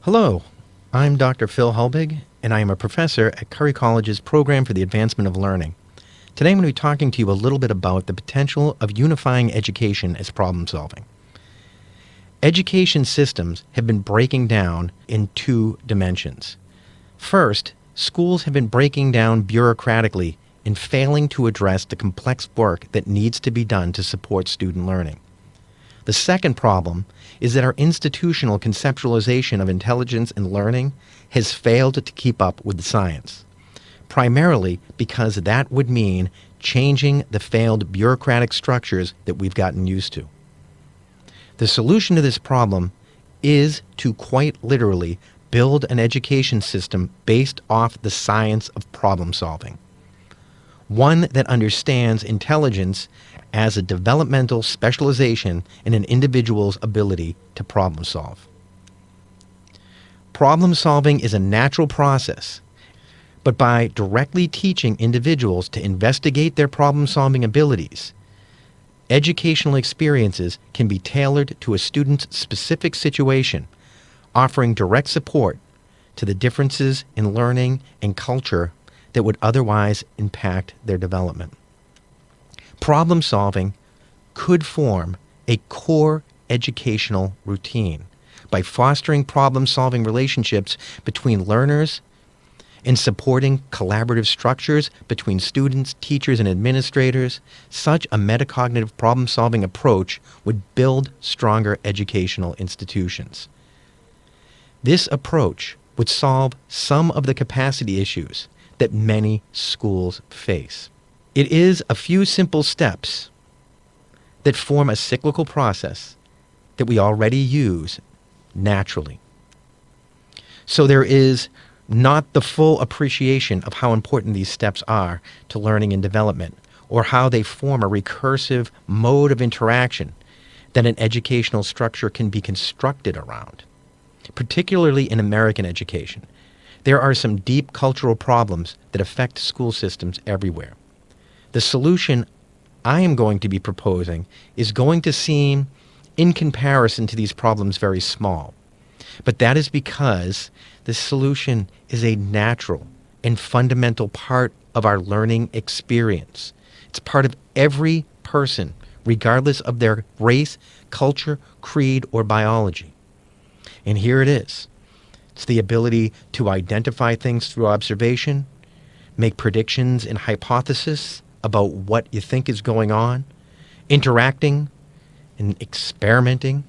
Hello, I'm Dr. Phil Helbig, and I am a professor at Curry College's Program for the Advancement of Learning. Today I'm going to be talking to you a little bit about the potential of unifying education as problem solving. Education systems have been breaking down in two dimensions. First, schools have been breaking down bureaucratically and failing to address the complex work that needs to be done to support student learning. The second problem is that our institutional conceptualization of intelligence and learning has failed to keep up with the science, primarily because that would mean changing the failed bureaucratic structures that we've gotten used to. The solution to this problem is to quite literally build an education system based off the science of problem solving, one that understands intelligence as a developmental specialization in an individual's ability to problem solve. Problem solving is a natural process, but by directly teaching individuals to investigate their problem solving abilities, educational experiences can be tailored to a student's specific situation, offering direct support to the differences in learning and culture that would otherwise impact their development. Problem solving could form a core educational routine by fostering problem-solving relationships between learners and supporting collaborative structures between students, teachers, and administrators. Such a metacognitive problem-solving approach would build stronger educational institutions. This approach would solve some of the capacity issues that many schools face. It is a few simple steps that form a cyclical process that we already use naturally. So there is not the full appreciation of how important these steps are to learning and development, or how they form a recursive mode of interaction that an educational structure can be constructed around. Particularly in American education, there are some deep cultural problems that affect school systems everywhere. The solution I am going to be proposing is going to seem, in comparison to these problems, very small. But that is because the solution is a natural and fundamental part of our learning experience. It's part of every person, regardless of their race, culture, creed, or biology. And here it is. It's the ability to identify things through observation, make predictions and hypotheses about what you think is going on, interacting and experimenting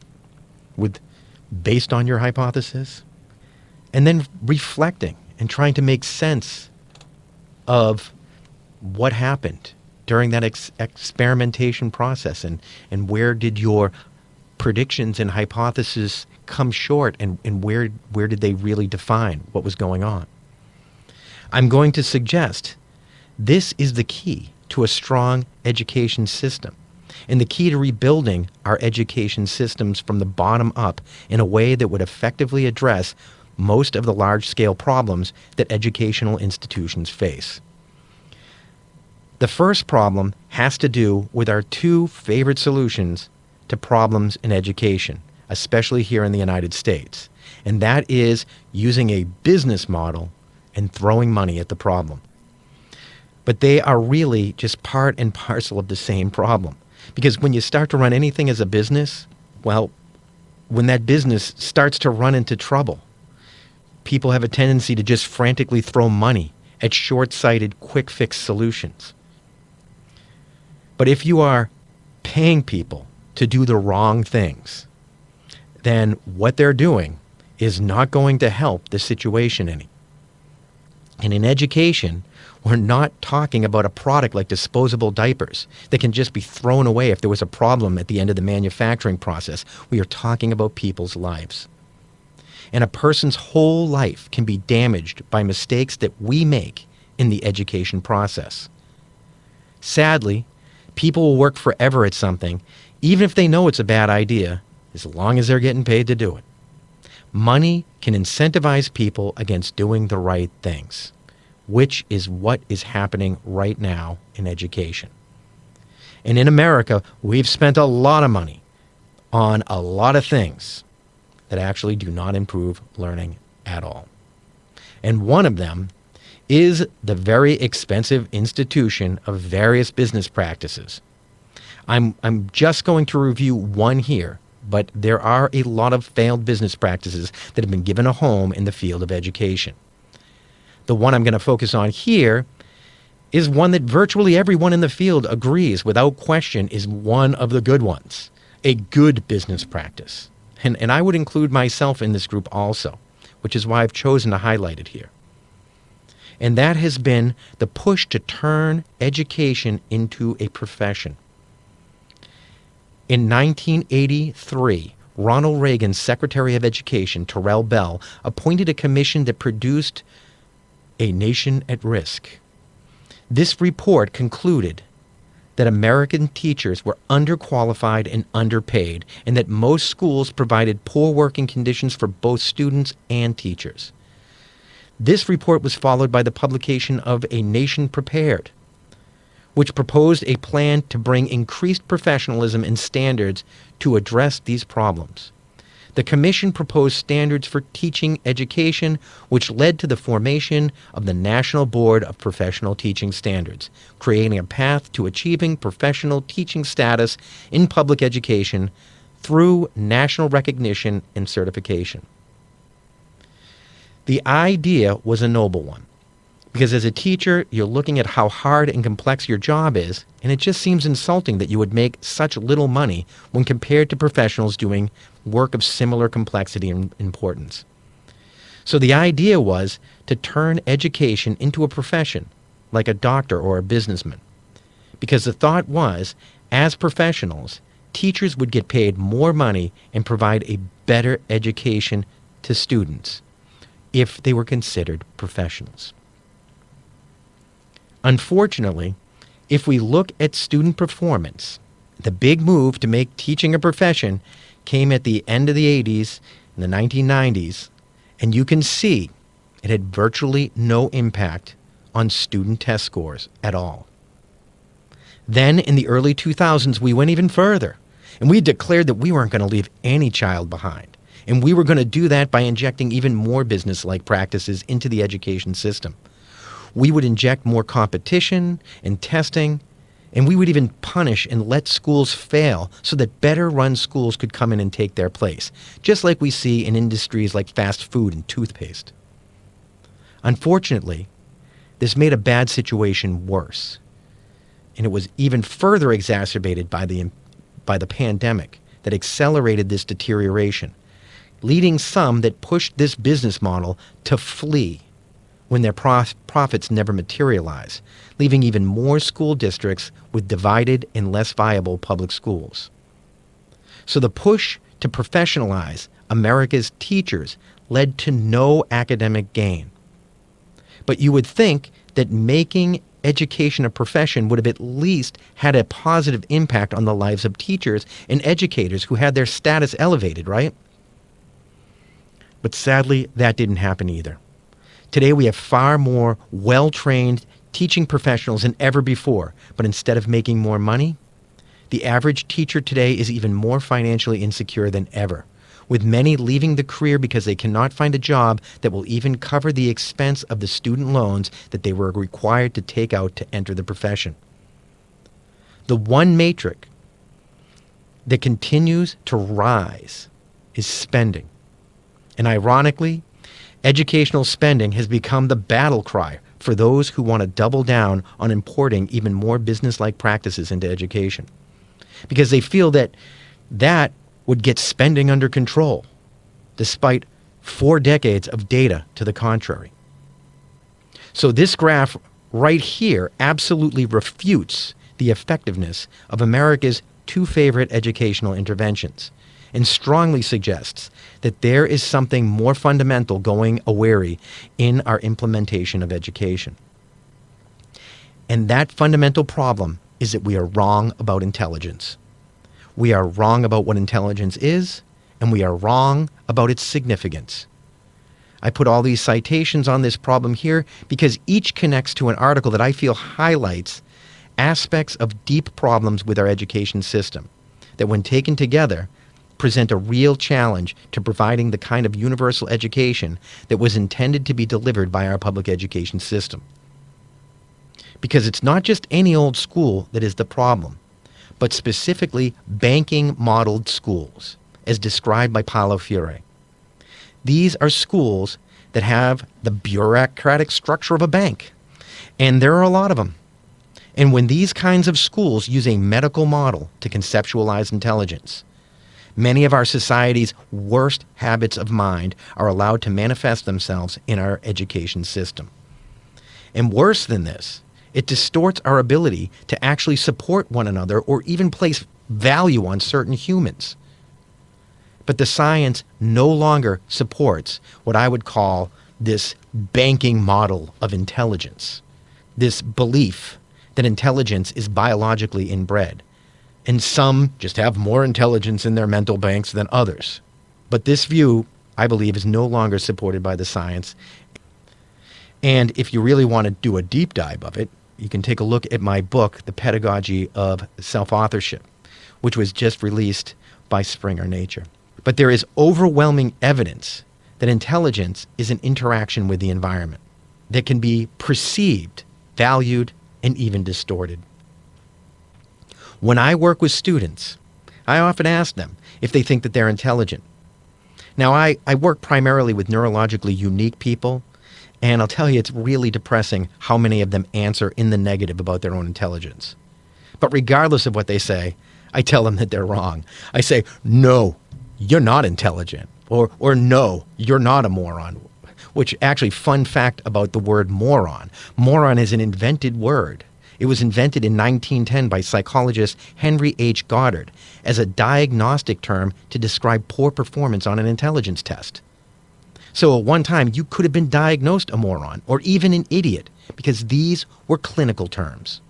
based on your hypothesis, and then reflecting and trying to make sense of what happened during that experimentation process, and where did your predictions and hypotheses come short, and where did they really define what was going on. I'm going to suggest this is the key to a strong education system, and the key to rebuilding our education systems from the bottom up in a way that would effectively address most of the large-scale problems that educational institutions face. The first problem has to do with our two favorite solutions to problems in education, especially here in the United States, and that is using a business model and throwing money at the problem. But they are really just part and parcel of the same problem. Because when you start to run anything as a business, well, when that business starts to run into trouble, people have a tendency to just frantically throw money at short-sighted, quick-fix solutions. But if you are paying people to do the wrong things, then what they're doing is not going to help the situation any. And in education, we're not talking about a product like disposable diapers that can just be thrown away if there was a problem at the end of the manufacturing process. We are talking about people's lives. And a person's whole life can be damaged by mistakes that we make in the education process. Sadly, people will work forever at something, even if they know it's a bad idea, as long as they're getting paid to do it. Money can incentivize people against doing the right things, which is what is happening right now in education. And in America, we've spent a lot of money on a lot of things. that actually do not improve learning at all. And one of them is the very expensive institution of various business practices. I'm just going to review one here, but there are a lot of failed business practices that have been given a home in the field of education. The one I'm going to focus on here is one that virtually everyone in the field agrees without question is one of the good ones, a good business practice. And I would include myself in this group also, which is why I've chosen to highlight it here. And that has been the push to turn education into a profession. In 1983, Ronald Reagan's Secretary of Education, Terrell Bell, appointed a commission that produced A Nation at Risk. This report concluded that American teachers were underqualified and underpaid, and that most schools provided poor working conditions for both students and teachers. This report was followed by the publication of A Nation Prepared, which proposed a plan to bring increased professionalism and standards to address these problems. The commission proposed standards for teaching education, which led to the formation of the National Board of Professional Teaching Standards, creating a path to achieving professional teaching status in public education through national recognition and certification. The idea was a noble one, because as a teacher, you're looking at how hard and complex your job is, and it just seems insulting that you would make such little money when compared to professionals doing work of similar complexity and importance. So the idea was to turn education into a profession, like a doctor or a businessman. Because the thought was, as professionals, teachers would get paid more money and provide a better education to students if they were considered professionals. Unfortunately, if we look at student performance, the big move to make teaching a profession came at the end of the 80s and the 1990s, and you can see it had virtually no impact on student test scores at all. Then, in the early 2000s, we went even further, and we declared that we weren't going to leave any child behind, and we were going to do that by injecting even more business-like practices into the education system. We would inject more competition and testing, and we would even punish and let schools fail so that better-run schools could come in and take their place, just like we see in industries like fast food and toothpaste. Unfortunately, this made a bad situation worse, and it was even further exacerbated by the pandemic that accelerated this deterioration, leading some that pushed this business model to flee when their profits never materialize, leaving even more school districts with divided and less viable public schools. So the push to professionalize America's teachers led to no academic gain. But you would think that making education a profession would have at least had a positive impact on the lives of teachers and educators who had their status elevated, right? But sadly, that didn't happen either. Today, we have far more well-trained teaching professionals than ever before, but instead of making more money, the average teacher today is even more financially insecure than ever, with many leaving the career because they cannot find a job that will even cover the expense of the student loans that they were required to take out to enter the profession. The one metric that continues to rise is spending. And ironically, educational spending has become the battle cry for those who want to double down on importing even more business-like practices into education, because they feel that that would get spending under control, despite 4 decades of data to the contrary. So this graph right here absolutely refutes the effectiveness of America's 2 favorite educational interventions, and strongly suggests that there is something more fundamental going awry in our implementation of education. And that fundamental problem is that we are wrong about intelligence. We are wrong about what intelligence is, and we are wrong about its significance. I put all these citations on this problem here because each connects to an article that I feel highlights aspects of deep problems with our education system that, when taken together, present a real challenge to providing the kind of universal education that was intended to be delivered by our public education system. Because it's not just any old school that is the problem, but specifically banking-modeled schools, as described by Paulo Freire. These are schools that have the bureaucratic structure of a bank, and there are a lot of them. And when these kinds of schools use a medical model to conceptualize intelligence, many of our society's worst habits of mind are allowed to manifest themselves in our education system. And worse than this, it distorts our ability to actually support one another or even place value on certain humans. But the science no longer supports what I would call this banking model of intelligence, this belief that intelligence is biologically inbred, and some just have more intelligence in their mental banks than others. But this view, I believe, is no longer supported by the science. And if you really want to do a deep dive of it, you can take a look at my book, The Pedagogy of Self-Authorship, which was just released by Springer Nature. But there is overwhelming evidence that intelligence is an interaction with the environment that can be perceived, valued, and even distorted. When I work with students, I often ask them if they think that they're intelligent. Now, I work primarily with neurologically unique people, and I'll tell you it's really depressing how many of them answer in the negative about their own intelligence. But regardless of what they say, I tell them that they're wrong. I say, no, you're not intelligent, or no, you're not a moron. Which actually, fun fact about the word moron. Moron is an invented word. It was invented in 1910 by psychologist Henry H. Goddard as a diagnostic term to describe poor performance on an intelligence test. So at one time, you could have been diagnosed a moron or even an idiot because these were clinical terms.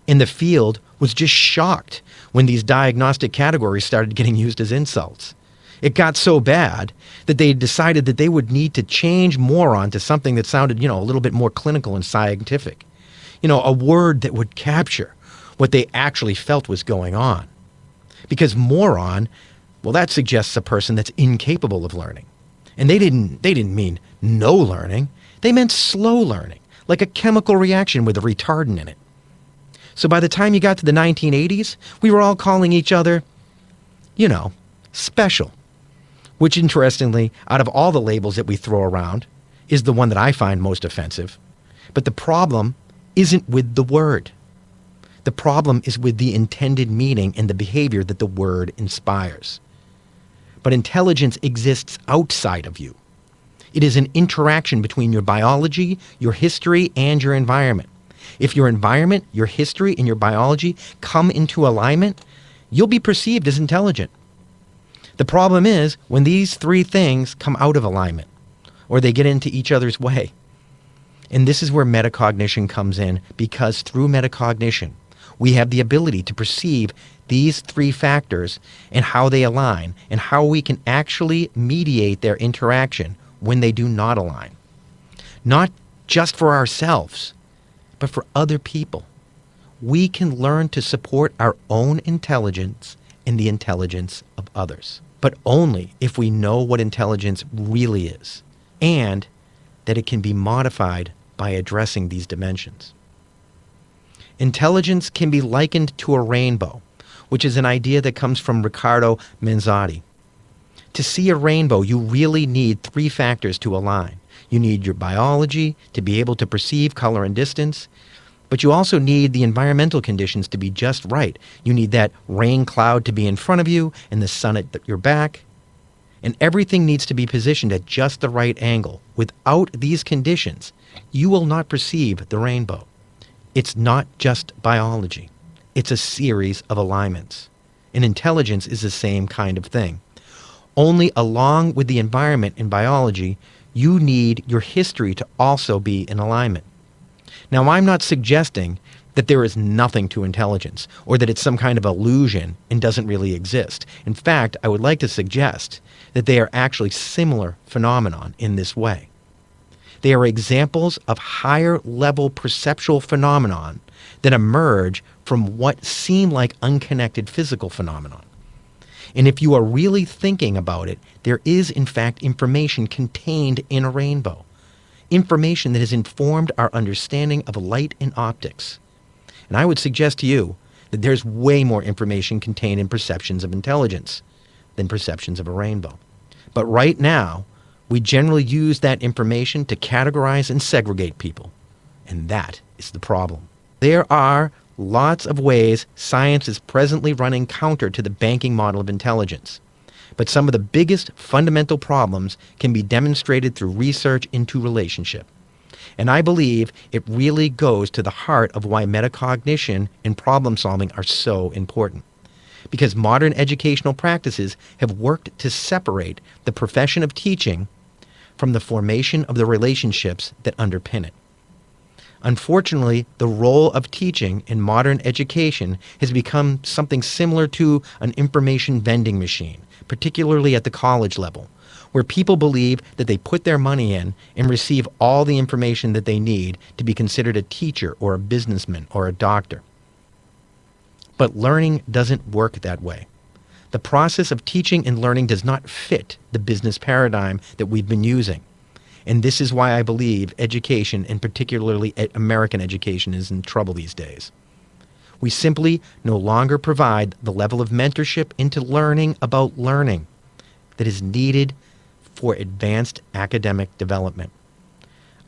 And the field was just shocked when these diagnostic categories started getting used as insults. It got so bad that they decided that they would need to change moron to something that sounded, a little bit more clinical and scientific. A word that would capture what they actually felt was going on. Because moron, well, that suggests a person that's incapable of learning. And they didn't mean no learning. They meant slow learning, like a chemical reaction with a retardant in it. So by the time you got to the 1980s, we were all calling each other, special. Which, interestingly, out of all the labels that we throw around, is the one that I find most offensive. But the problem isn't with the word. The problem is with the intended meaning and the behavior that the word inspires. But intelligence exists outside of you. It is an interaction between your biology, your history, and your environment. If your environment, your history, and your biology come into alignment, you'll be perceived as intelligent. The problem is when these three things come out of alignment or they get into each other's way. And this is where metacognition comes in, because through metacognition, we have the ability to perceive these three factors and how they align and how we can actually mediate their interaction when they do not align. Not just for ourselves, but for other people. We can learn to support our own intelligence and the intelligence of others. But only if we know what intelligence really is, and that it can be modified by addressing these dimensions. Intelligence can be likened to a rainbow, which is an idea that comes from Riccardo Manzotti. To see a rainbow, you really need three factors to align. You need your biology to be able to perceive color and distance, but you also need the environmental conditions to be just right. You need that rain cloud to be in front of you and the sun at your back. And everything needs to be positioned at just the right angle. Without these conditions, you will not perceive the rainbow. It's not just biology. It's a series of alignments. And intelligence is the same kind of thing. Only along with the environment and biology, you need your history to also be in alignment. Now, I'm not suggesting that there is nothing to intelligence or that it's some kind of illusion and doesn't really exist. In fact, I would like to suggest that they are actually similar phenomenon in this way. They are examples of higher level perceptual phenomenon that emerge from what seem like unconnected physical phenomenon. And if you are really thinking about it, there is in fact information contained in a rainbow. Information that has informed our understanding of light and optics. And I would suggest to you that there's way more information contained in perceptions of intelligence than perceptions of a rainbow. But right now, we generally use that information to categorize and segregate people. And that is the problem. There are lots of ways science is presently running counter to the banking model of intelligence. But some of the biggest fundamental problems can be demonstrated through research into relationship. And I believe it really goes to the heart of why metacognition and problem solving are so important. Because modern educational practices have worked to separate the profession of teaching from the formation of the relationships that underpin it. Unfortunately, the role of teaching in modern education has become something similar to an information vending machine, particularly at the college level, where people believe that they put their money in and receive all the information that they need to be considered a teacher or a businessman or a doctor. But learning doesn't work that way. The process of teaching and learning does not fit the business paradigm that we've been using. And this is why I believe education, and particularly American education, is in trouble these days. We simply no longer provide the level of mentorship into learning about learning that is needed for advanced academic development.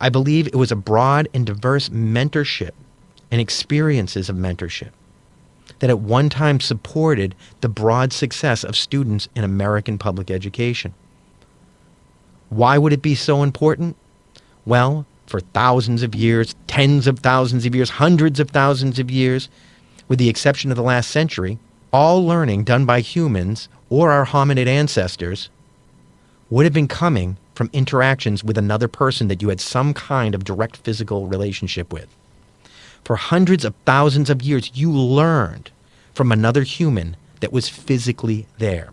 I believe it was a broad and diverse mentorship and experiences of mentorship that at one time supported the broad success of students in American public education. Why would it be so important? Well, for thousands of years, tens of thousands of years, hundreds of thousands of years, with the exception of the last century, all learning done by humans or our hominid ancestors would have been coming from interactions with another person that you had some kind of direct physical relationship with. For hundreds of thousands of years, you learned from another human that was physically there.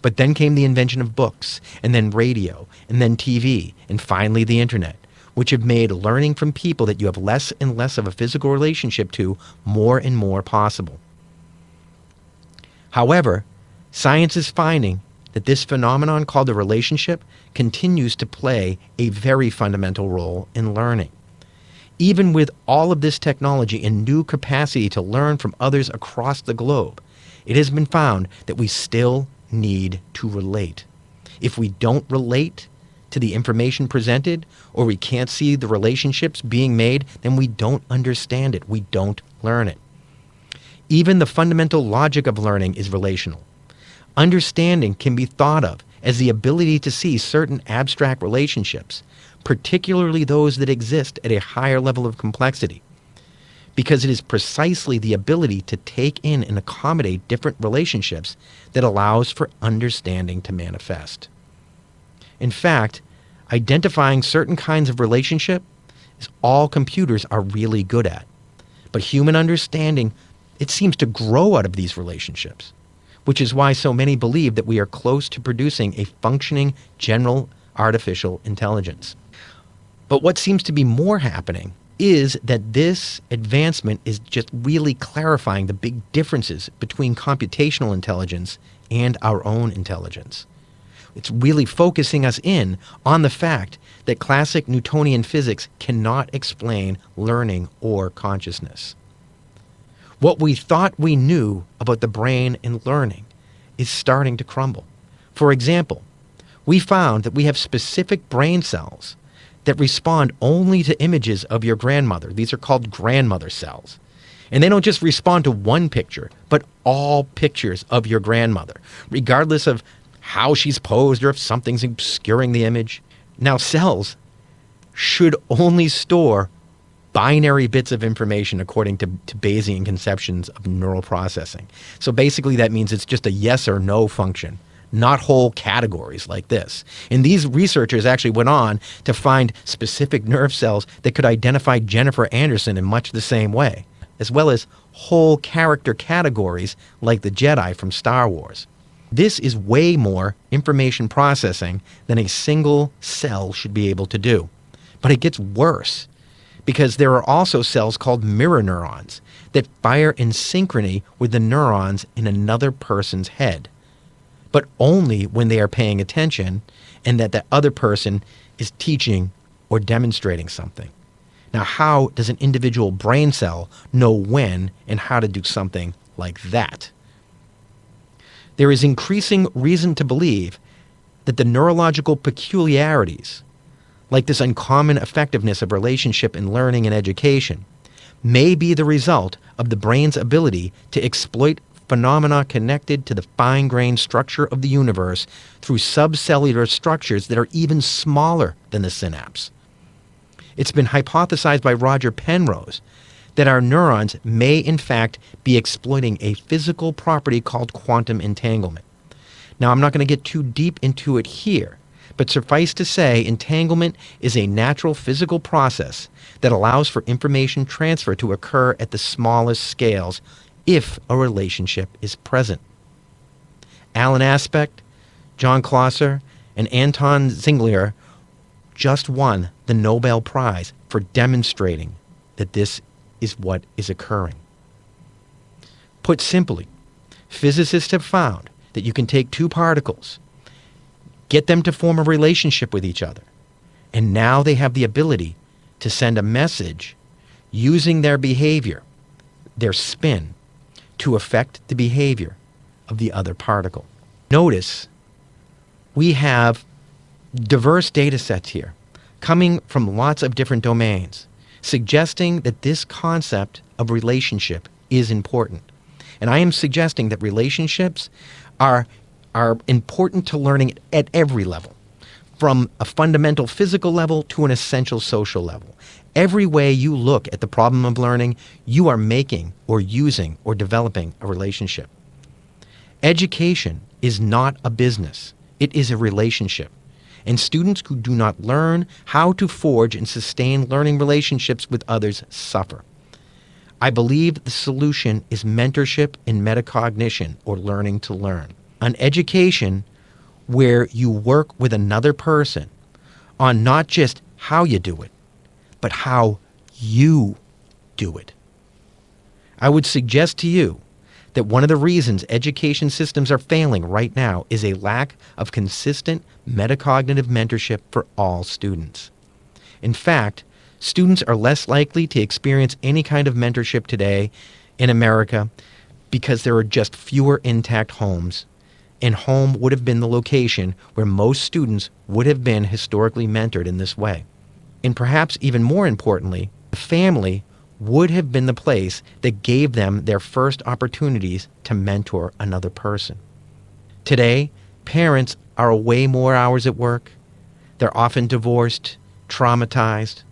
But then came the invention of books, and then radio, and then TV, and finally the internet, which have made learning from people that you have less and less of a physical relationship to more and more possible. However, science is finding that this phenomenon called the relationship continues to play a very fundamental role in learning. Even with all of this technology and new capacity to learn from others across the globe, it has been found that we still need to relate. If we don't relate to the information presented, or we can't see the relationships being made, then we don't understand it. We don't learn it. Even the fundamental logic of learning is relational. Understanding can be thought of as the ability to see certain abstract relationships, particularly those that exist at a higher level of complexity, because it is precisely the ability to take in and accommodate different relationships that allows for understanding to manifest. In fact, identifying certain kinds of relationship is all computers are really good at. But human understanding, it seems to grow out of these relationships, which is why so many believe that we are close to producing a functioning general artificial intelligence. But what seems to be more happening is that this advancement is just really clarifying the big differences between computational intelligence and our own intelligence. It's really focusing us in on the fact that classic Newtonian physics cannot explain learning or consciousness. What we thought we knew about the brain and learning is starting to crumble. For example, we found that we have specific brain cells that respond only to images of your grandmother. These are called grandmother cells. And they don't just respond to one picture, but all pictures of your grandmother, regardless of how she's posed or if something's obscuring the image. Now, cells should only store binary bits of information according to Bayesian conceptions of neural processing. So basically that means it's just a yes or no function, not whole categories like this. And these researchers actually went on to find specific nerve cells that could identify Jennifer Anderson in much the same way, as well as whole character categories like the Jedi from Star Wars. This is way more information processing than a single cell should be able to do. But it gets worse, because there are also cells called mirror neurons that fire in synchrony with the neurons in another person's head. but only when they are paying attention and that the other person is teaching or demonstrating something. Now, how does an individual brain cell know when and how to do something like that? There is increasing reason to believe that the neurological peculiarities, like this uncommon effectiveness of relationship in learning and education, may be the result of the brain's ability to exploit phenomena connected to the fine-grained structure of the universe through subcellular structures that are even smaller than the synapse. It's been hypothesized by Roger Penrose that our neurons may in fact be exploiting a physical property called quantum entanglement. Now, I'm not going to get too deep into it here, but suffice to say, entanglement is a natural physical process that allows for information transfer to occur at the smallest scales if a relationship is present. Alan Aspect, John Clauser, and Anton Ziegler just won the Nobel Prize for demonstrating that this is what is occurring. Put simply, physicists have found that you can take two particles, get them to form a relationship with each other, and now they have the ability to send a message using their behavior, their spin, to affect the behavior of the other particle. Notice we have diverse data sets here coming from lots of different domains, suggesting that this concept of relationship is important. And I am suggesting that relationships are important to learning at every level, from a fundamental physical level to an essential social level. Every way you look at the problem of learning, you are making or using or developing a relationship. Education is not a business. It is a relationship. And students who do not learn how to forge and sustain learning relationships with others suffer. I believe the solution is mentorship and metacognition, or learning to learn. An education where you work with another person on not just how you do it, but how you do it. I would suggest to you that one of the reasons education systems are failing right now is a lack of consistent metacognitive mentorship for all students. In fact, students are less likely to experience any kind of mentorship today in America because there are just fewer intact homes, and home would have been the location where most students would have been historically mentored in this way. And perhaps even more importantly, the family would have been the place that gave them their first opportunities to mentor another person. Today, parents are away more hours at work. They're often divorced, traumatized.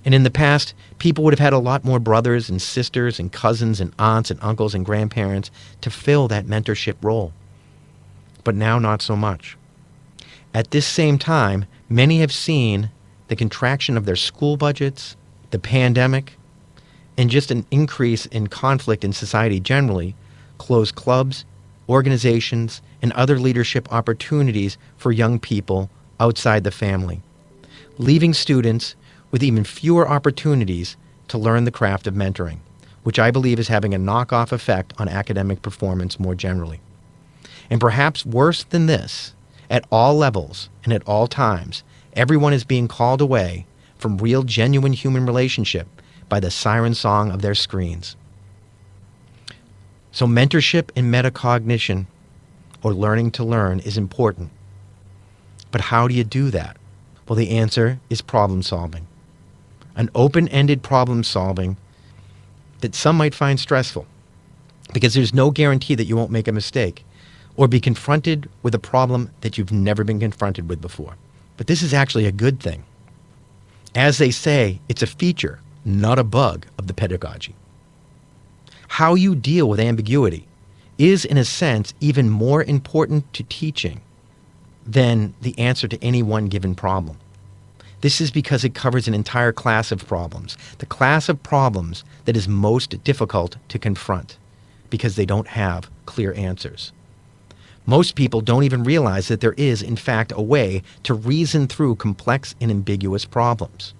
And in the past, people would have had a lot more brothers and sisters and cousins and aunts and uncles and grandparents to fill that mentorship role. But now not so much. At this same time, many have seen the contraction of their school budgets, the pandemic, and just an increase in conflict in society generally, close clubs, organizations, and other leadership opportunities for young people outside the family, leaving students with even fewer opportunities to learn the craft of mentoring, which I believe is having a knock-off effect on academic performance more generally. And perhaps worse than this, at all levels and at all times, everyone is being called away from real, genuine human relationship by the siren song of their screens. So mentorship and metacognition, or learning to learn, is important. But how do you do that? Well, the answer is problem solving. An open-ended problem solving that some might find stressful, because there's no guarantee that you won't make a mistake or be confronted with a problem that you've never been confronted with before. But this is actually a good thing. As they say, it's a feature, not a bug, of the pedagogy. How you deal with ambiguity is, in a sense, even more important to teaching than the answer to any one given problem. This is because it covers an entire class of problems, the class of problems that is most difficult to confront because they don't have clear answers. Most people don't even realize that there is, in fact, a way to reason through complex and ambiguous problems.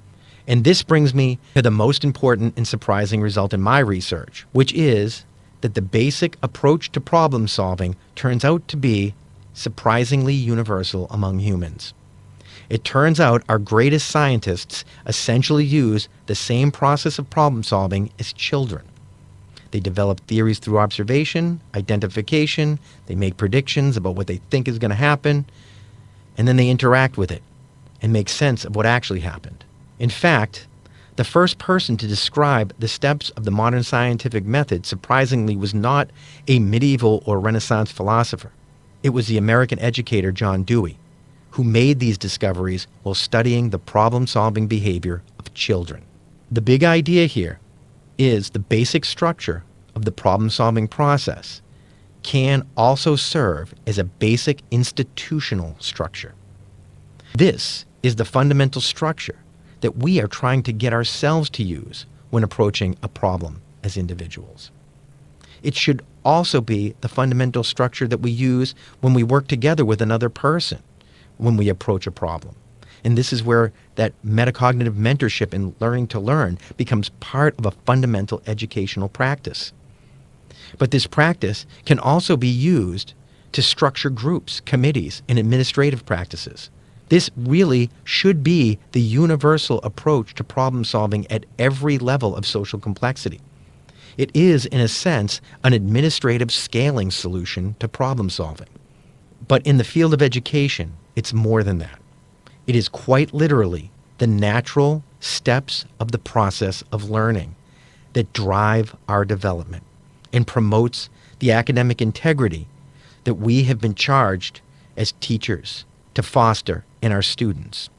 And this brings me to the most important and surprising result in my research, which is that the basic approach to problem solving turns out to be surprisingly universal among humans. It turns out our greatest scientists essentially use the same process of problem solving as children. They develop theories through observation, identification, they make predictions about what they think is going to happen, and then they interact with it and make sense of what actually happened. In fact, the first person to describe the steps of the modern scientific method surprisingly was not a medieval or Renaissance philosopher. It was the American educator John Dewey, who made these discoveries while studying the problem-solving behavior of children. The big idea here is the basic structure of the problem-solving process can also serve as a basic institutional structure. This is the fundamental structure that we are trying to get ourselves to use when approaching a problem as individuals. It should also be the fundamental structure that we use when we work together with another person when we approach a problem. And this is where that metacognitive mentorship and learning to learn becomes part of a fundamental educational practice. But this practice can also be used to structure groups, committees, and administrative practices. This really should be the universal approach to problem solving at every level of social complexity. It is, in a sense, an administrative scaling solution to problem solving. But in the field of education, it's more than that. It is quite literally the natural steps of the process of learning that drive our development and promotes the academic integrity that we have been charged as teachers to foster in our students.